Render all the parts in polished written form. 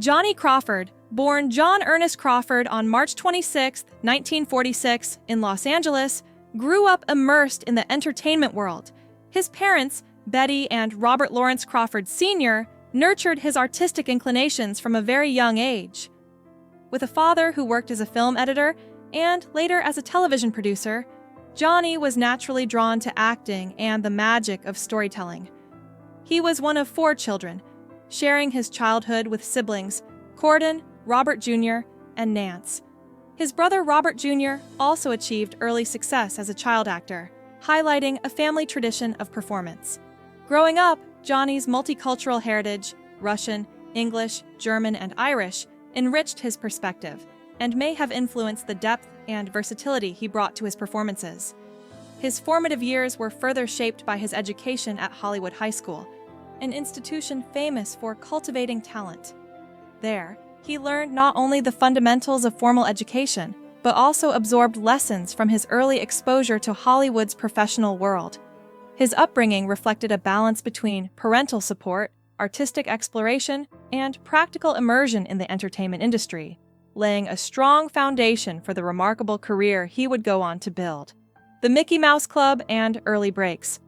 Johnny Crawford, born John Ernest Crawford on March 26, 1946, in Los Angeles, grew up immersed in the entertainment world. His parents, Betty and Robert Lawrence Crawford Sr., nurtured his artistic inclinations from a very young age. With a father who worked as a film editor and later as a television producer, Johnny was naturally drawn to acting and the magic of storytelling. He was one of 4 children, sharing his childhood with siblings Corden, Robert Jr., and Nance. His brother Robert Jr. also achieved early success as a child actor, highlighting a family tradition of performance. Growing up, Johnny's multicultural heritage, Russian, English, German, and Irish, enriched his perspective and may have influenced the depth and versatility he brought to his performances. His formative years were further shaped by his education at Hollywood High School, an institution famous for cultivating talent. There, he learned not only the fundamentals of formal education, but also absorbed lessons from his early exposure to Hollywood's professional world. His upbringing reflected a balance between parental support, artistic exploration, and practical immersion in the entertainment industry, laying a strong foundation for the remarkable career he would go on to build. The Mickey Mouse Club and early breaks.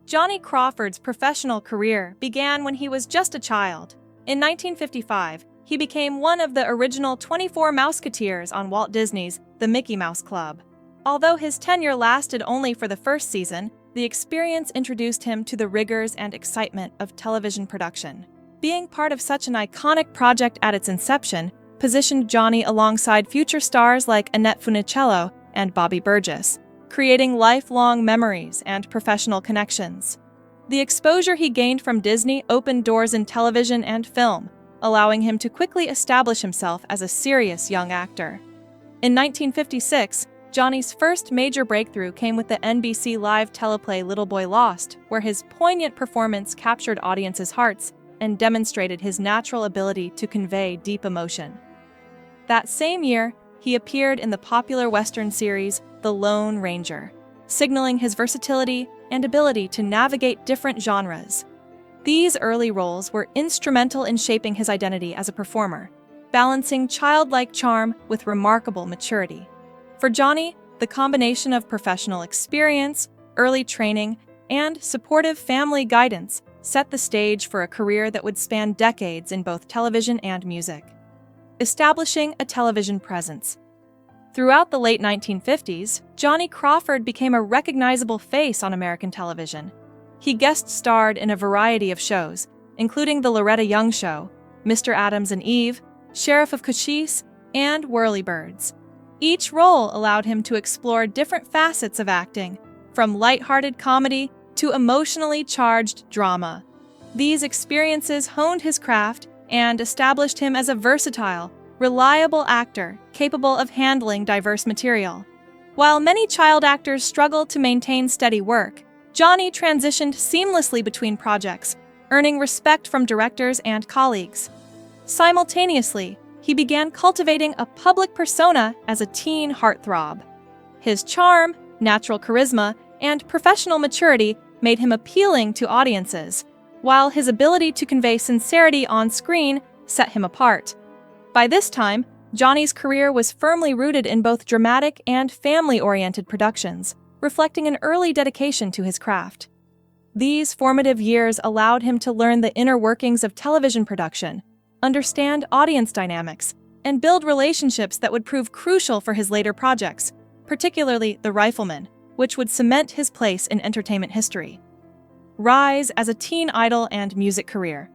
Johnny Crawford's professional career began when he was just a child. In 1955, he became one of the original 24 Mouseketeers on Walt Disney's The Mickey Mouse Club. Although his tenure lasted only for the first season, the experience introduced him to the rigors and excitement of television production. Being part of such an iconic project at its inception positioned Johnny alongside future stars like Annette Funicello and Bobby Burgess, creating lifelong memories and professional connections. The exposure he gained from Disney opened doors in television and film, allowing him to quickly establish himself as a serious young actor. In 1956, Johnny's first major breakthrough came with the NBC live teleplay Little Boy Lost, where his poignant performance captured audiences' hearts and demonstrated his natural ability to convey deep emotion. That same year, he appeared in the popular Western series The Lone Ranger, signaling his versatility and ability to navigate different genres. These early roles were instrumental in shaping his identity as a performer, balancing childlike charm with remarkable maturity. For Johnny, the combination of professional experience, early training, and supportive family guidance set the stage for a career that would span decades in both television and music. Establishing a television presence. Throughout the late 1950s, Johnny Crawford became a recognizable face on American television. He guest-starred in a variety of shows, including The Loretta Young Show, Mr. Adams and Eve, Sheriff of Cochise, and Whirlybirds. Each role allowed him to explore different facets of acting, from lighthearted comedy to emotionally charged drama. These experiences honed his craft and established him as a versatile, reliable actor capable of handling diverse material. While many child actors struggled to maintain steady work, Johnny transitioned seamlessly between projects, earning respect from directors and colleagues. Simultaneously, he began cultivating a public persona as a teen heartthrob. His charm, natural charisma, and professional maturity made him appealing to audiences, while his ability to convey sincerity on screen set him apart. By this time, Johnny's career was firmly rooted in both dramatic and family-oriented productions, reflecting an early dedication to his craft. These formative years allowed him to learn the inner workings of television production, understand audience dynamics, and build relationships that would prove crucial for his later projects, particularly The Rifleman, which would cement his place in entertainment history. Rise as a teen idol and music career.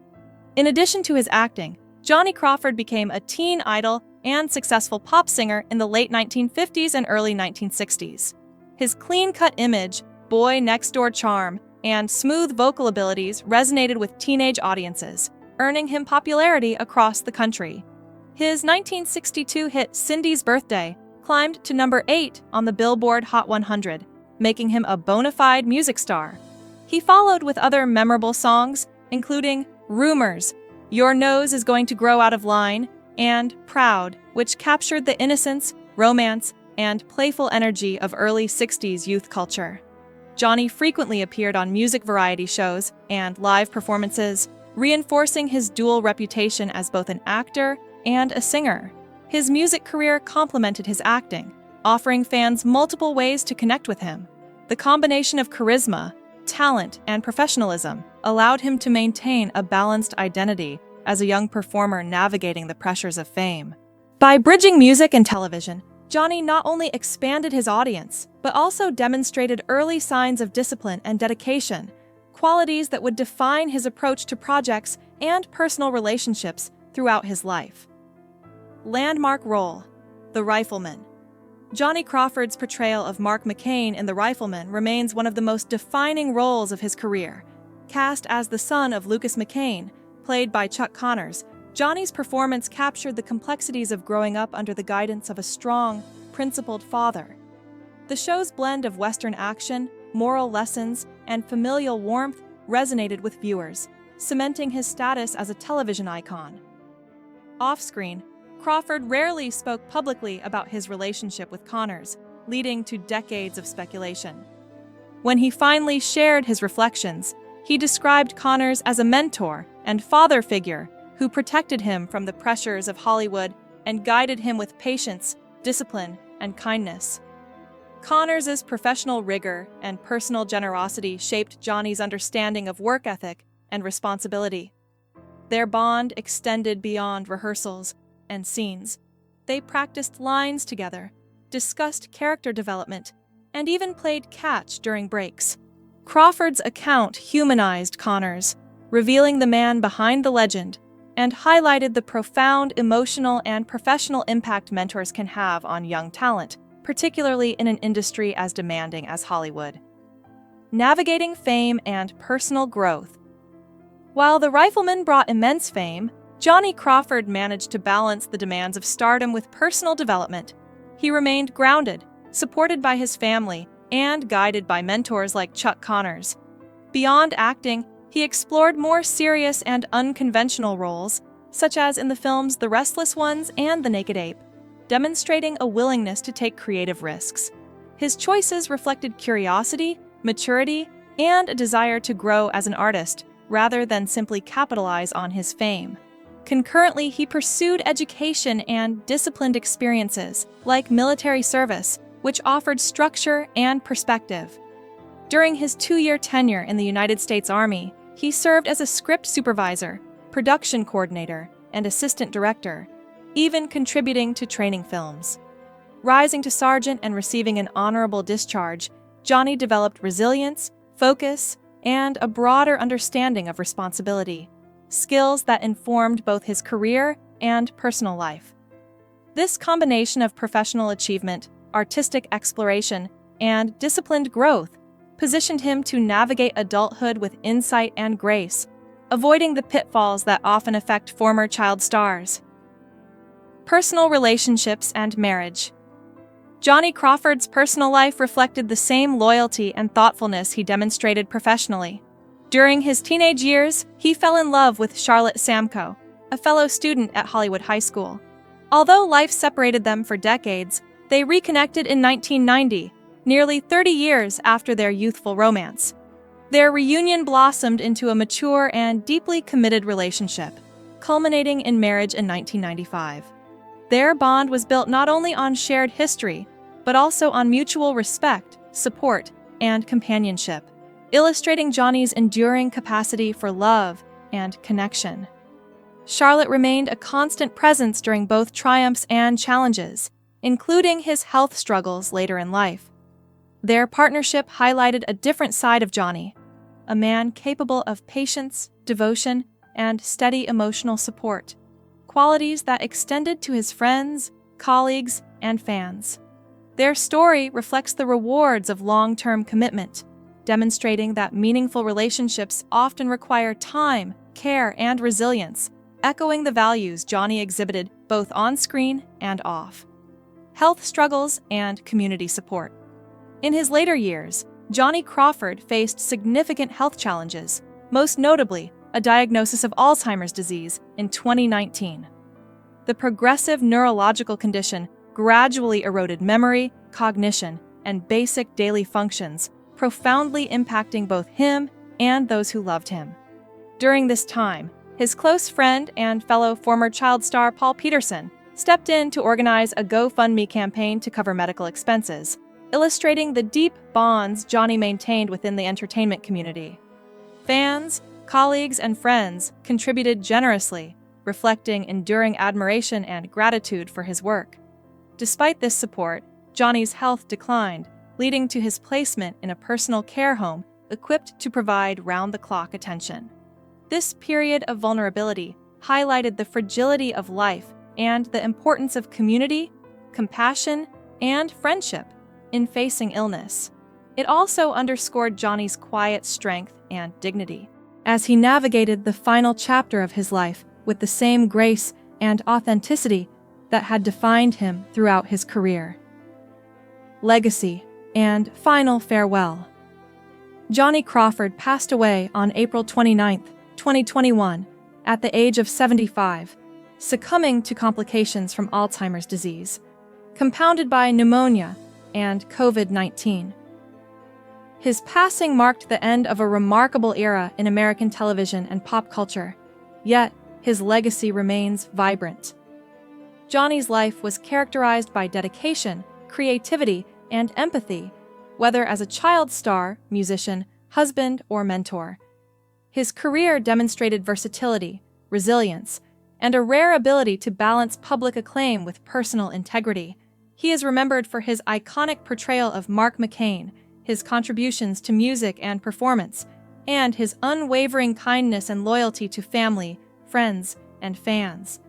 In addition to his acting, Johnny Crawford became a teen idol and successful pop singer in the late 1950s and early 1960s. His clean-cut image, boy next-door charm, and smooth vocal abilities resonated with teenage audiences, earning him popularity across the country. His 1962 hit Cindy's Birthday climbed to number 8 on the Billboard Hot 100, making him a bona fide music star. He followed with other memorable songs, including Rumors, Your Nose is Going to Grow Out of Line, and Proud, which captured the innocence, romance, and playful energy of early 60s youth culture. Johnny frequently appeared on music variety shows and live performances, reinforcing his dual reputation as both an actor and a singer. His music career complemented his acting, offering fans multiple ways to connect with him. The combination of charisma, talent, and professionalism allowed him to maintain a balanced identity as a young performer navigating the pressures of fame. By bridging music and television, Johnny not only expanded his audience, but also demonstrated early signs of discipline and dedication, qualities that would define his approach to projects and personal relationships throughout his life. Landmark role: The Rifleman. Johnny Crawford's portrayal of Mark McCain in The Rifleman remains one of the most defining roles of his career. Cast as the son of Lucas McCain, played by Chuck Connors, Johnny's performance captured the complexities of growing up under the guidance of a strong, principled father. The show's blend of Western action, moral lessons, and familial warmth resonated with viewers, cementing his status as a television icon. Off-screen, Crawford rarely spoke publicly about his relationship with Connors, leading to decades of speculation. When he finally shared his reflections, he described Connors as a mentor and father figure who protected him from the pressures of Hollywood and guided him with patience, discipline, and kindness. Connors' professional rigor and personal generosity shaped Johnny's understanding of work ethic and responsibility. Their bond extended beyond rehearsals and scenes. They practiced lines together, discussed character development, and even played catch during breaks. Crawford's account humanized Connors, revealing the man behind the legend, and highlighted the profound emotional and professional impact mentors can have on young talent, particularly in an industry as demanding as Hollywood. Navigating fame and personal growth. While The Rifleman brought immense fame, Johnny Crawford managed to balance the demands of stardom with personal development. He remained grounded, supported by his family, and guided by mentors like Chuck Connors. Beyond acting, he explored more serious and unconventional roles, such as in the films The Restless Ones and The Naked Ape, demonstrating a willingness to take creative risks. His choices reflected curiosity, maturity, and a desire to grow as an artist, rather than simply capitalize on his fame. Concurrently, he pursued education and disciplined experiences, like military service, which offered structure and perspective. During his 2-year tenure in the United States Army, he served as a script supervisor, production coordinator, and assistant director, even contributing to training films. Rising to sergeant and receiving an honorable discharge, Johnny developed resilience, focus, and a broader understanding of responsibility, skills that informed both his career and personal life. This combination of professional achievement, artistic exploration, and disciplined growth positioned him to navigate adulthood with insight and grace, avoiding the pitfalls that often affect former child stars. Personal relationships and marriage. Johnny Crawford's personal life reflected the same loyalty and thoughtfulness he demonstrated professionally. During his teenage years, he fell in love with Charlotte Samko, a fellow student at Hollywood High School. Although life separated them for decades, they reconnected in 1990, nearly 30 years after their youthful romance. Their reunion blossomed into a mature and deeply committed relationship, culminating in marriage in 1995. Their bond was built not only on shared history, but also on mutual respect, support, and companionship, illustrating Johnny's enduring capacity for love and connection. Charlotte remained a constant presence during both triumphs and challenges, including his health struggles later in life. Their partnership highlighted a different side of Johnny, a man capable of patience, devotion, and steady emotional support, qualities that extended to his friends, colleagues, and fans. Their story reflects the rewards of long-term commitment, demonstrating that meaningful relationships often require time, care, and resilience, echoing the values Johnny exhibited both on-screen and off. Health struggles and community support. In his later years, Johnny Crawford faced significant health challenges, most notably a diagnosis of Alzheimer's disease in 2019. The progressive neurological condition gradually eroded memory, cognition, and basic daily functions, profoundly impacting both him and those who loved him. During this time, his close friend and fellow former child star Paul Peterson stepped in to organize a GoFundMe campaign to cover medical expenses, illustrating the deep bonds Johnny maintained within the entertainment community. Fans, colleagues, and friends contributed generously, reflecting enduring admiration and gratitude for his work. Despite this support, Johnny's health declined, leading to his placement in a personal care home equipped to provide round-the-clock attention. This period of vulnerability highlighted the fragility of life and the importance of community, compassion, and friendship in facing illness. It also underscored Johnny's quiet strength and dignity, as he navigated the final chapter of his life with the same grace and authenticity that had defined him throughout his career. Legacy and final farewell. Johnny Crawford passed away on April 29, 2021, at the age of 75, succumbing to complications from Alzheimer's disease, compounded by pneumonia and COVID-19. His passing marked the end of a remarkable era in American television and pop culture, yet his legacy remains vibrant. Johnny's life was characterized by dedication, creativity, and empathy, whether as a child star, musician, husband, or mentor. His career demonstrated versatility, resilience, and a rare ability to balance public acclaim with personal integrity. He is remembered for his iconic portrayal of Mark McCain, his contributions to music and performance, and his unwavering kindness and loyalty to family, friends, and fans.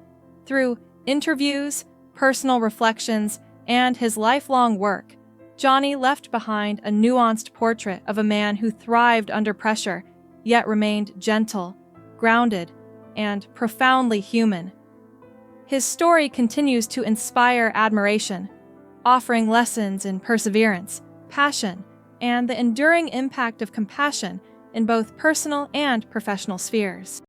Through interviews, personal reflections, and his lifelong work, Johnny left behind a nuanced portrait of a man who thrived under pressure, yet remained gentle, grounded, and profoundly human. His story continues to inspire admiration, offering lessons in perseverance, passion, and the enduring impact of compassion in both personal and professional spheres.